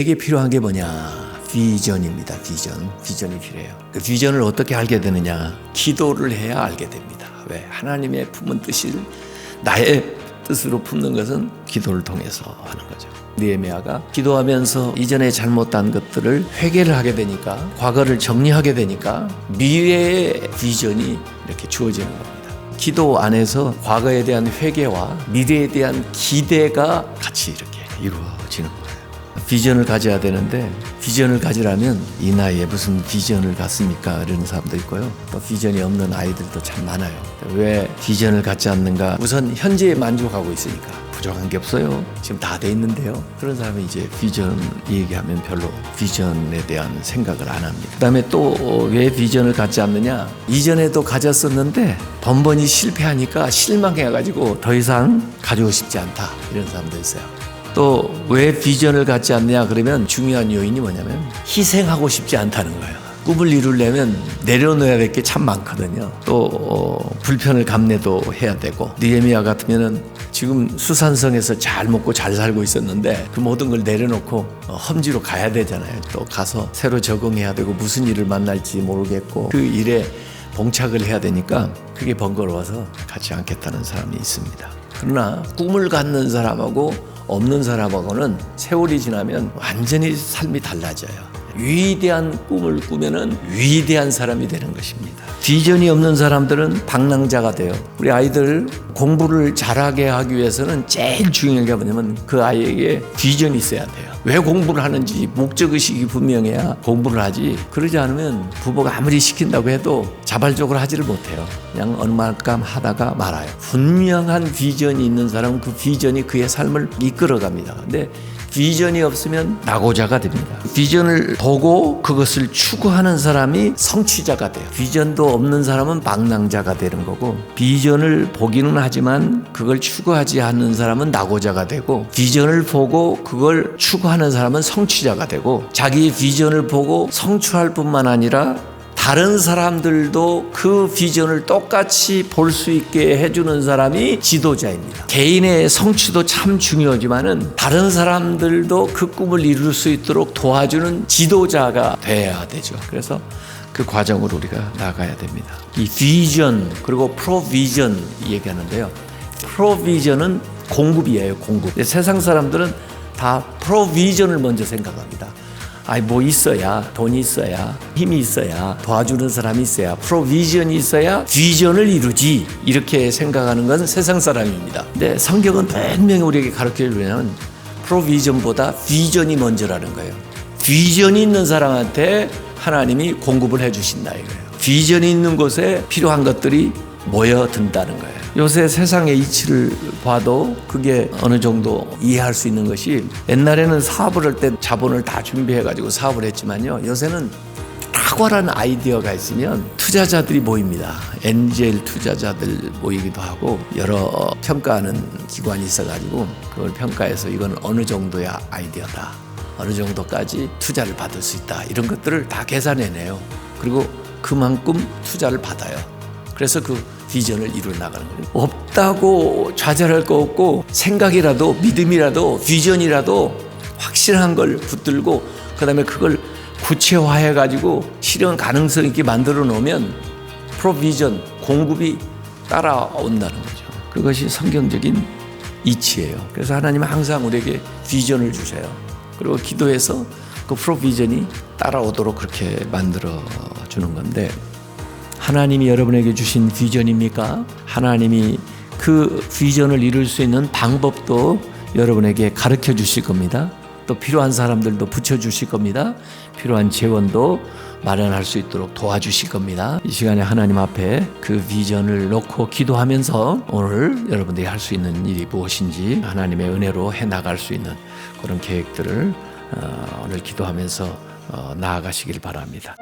우리에게 필요한 게 뭐냐? 비전입니다. 비전이 필요해요. 그 비전을 어떻게 알게 되느냐? 기도를 해야 알게 됩니다. 왜? 하나님의 품은 뜻을 나의 뜻으로 품는 것은 기도를 통해서 하는 거죠. 느헤미야가 기도하면서 이전에 잘못한 것들을 회개를 하게 되니까, 과거를 정리하게 되니까 미래의 비전이 이렇게 주어지는 겁니다. 기도 안에서 과거에 대한 회개와 미래에 대한 기대가 같이 이렇게 이루어지는 거예요. 비전을 가져야 되는데, 비전을 가지려면 이 나이에 무슨 비전을 갖습니까? 이런 사람도 있고요. 또 비전이 없는 아이들도 참 많아요. 왜 비전을 갖지 않는가? 우선 현재에 만족하고 있으니까 부족한 게 없어요. 지금 다 돼 있는데요. 그런 사람이 이제 비전 얘기하면 별로 비전에 대한 생각을 안 합니다. 그 다음에 또 왜 비전을 갖지 않느냐? 이전에도 가졌었는데 번번이 실패하니까 실망해가지고 더 이상 가지고 싶지 않다. 이런 사람도 있어요. 또 왜 비전을 갖지 않느냐 그러면 중요한 요인이 뭐냐면 희생하고 싶지 않다는 거예요. 꿈을 이루려면 내려놓아야 될 게 참 많거든요. 또 불편을 감내도 해야 되고, 느헤미야 같으면은 지금 수산성에서 잘 먹고 잘 살고 있었는데 그 모든 걸 내려놓고 험지로 가야 되잖아요. 또 가서 새로 적응해야 되고 무슨 일을 만날지 모르겠고 그 일에 봉착을 해야 되니까 그게 번거로워서 갖지 않겠다는 사람이 있습니다. 그러나 꿈을 갖는 사람하고 없는 사람하고는 세월이 지나면 완전히 삶이 달라져요. 위대한 꿈을 꾸면은 위대한 사람이 되는 것입니다. 비전이 없는 사람들은 방랑자가 돼요. 우리 아이들 공부를 잘하게 하기 위해서는 제일 중요한 게 뭐냐면 그 아이에게 비전이 있어야 돼요. 왜 공부를 하는지 목적의식이 분명해야 공부를 하지, 그러지 않으면 부모가 아무리 시킨다고 해도 자발적으로 하지를 못해요. 그냥 얼마큼 하다가 말아요. 분명한 비전이 있는 사람은 그 비전이 그의 삶을 이끌어갑니다. 근데 비전이 없으면 낙오자가 됩니다. 비전을 보고 그것을 추구하는 사람이 성취자가 돼요. 비전도 없는 사람은 방랑자가 되는 거고, 비전을 보기는 하지만 그걸 추구하지 않는 사람은 낙오자가 되고, 비전을 보고 그걸 추구하는 사람은 성취자가 되고, 자기 비전을 보고 성취할 뿐만 아니라 다른 사람들도 그 비전을 똑같이 볼 수 있게 해주는 사람이 지도자입니다. 개인의 성취도 참 중요하지만은 다른 사람들도 그 꿈을 이룰 수 있도록 도와주는 지도자가 돼야 되죠. 그래서 그 과정으로 우리가 나가야 됩니다. 이 비전 그리고 프로비전 얘기하는데요. 프로비전은 공급이에요, 공급. 세상 사람들은 다 프로비전을 먼저 생각합니다. 뭐 있어야, 돈이 있어야, 힘이 있어야, 도와주는 사람이 있어야, 프로비전이 있어야 비전을 이루지, 이렇게 생각하는 건 세상 사람입니다. 근데 성경은 분명히 우리에게 가르쳐 주려면 프로비전보다 비전이 먼저라는 거예요. 비전이 있는 사람한테 하나님이 공급을 해 주신다 이거예요. 비전이 있는 곳에 필요한 것들이 모여든다는 거예요. 요새 세상의 이치를 봐도 그게 어느 정도 이해할 수 있는 것이, 옛날에는 사업을 할 때 자본을 다 준비해가지고 사업을 했지만요, 요새는 탁월한 아이디어가 있으면 투자자들이 모입니다. 엔젤 투자자들 모이기도 하고 여러 평가하는 기관이 있어가지고 그걸 평가해서 이건 어느 정도의 아이디어다, 어느 정도까지 투자를 받을 수 있다, 이런 것들을 다 계산해내요. 그리고 그만큼 투자를 받아요. 그래서 그 비전을 이루어 나가는 거예요. 없다고 좌절할 거 없고, 생각이라도 믿음이라도 비전이라도 확실한 걸 붙들고 그 다음에 그걸 구체화해가지고 실현 가능성 있게 만들어 놓으면 프로비전, 공급이 따라온다는 거죠. 그것이 성경적인 이치예요. 그래서 하나님은 항상 우리에게 비전을 주셔요. 그리고 기도해서 그 프로비전이 따라오도록 그렇게 만들어 주는 건데, 하나님이 여러분에게 주신 비전입니까? 하나님이 그 비전을 이룰 수 있는 방법도 여러분에게 가르쳐 주실 겁니다. 또 필요한 사람들도 붙여주실 겁니다. 필요한 재원도 마련할 수 있도록 도와주실 겁니다. 이 시간에 하나님 앞에 그 비전을 놓고 기도하면서 오늘 여러분들이 할 수 있는 일이 무엇인지 하나님의 은혜로 해나갈 수 있는 그런 계획들을 오늘 기도하면서 나아가시길 바랍니다.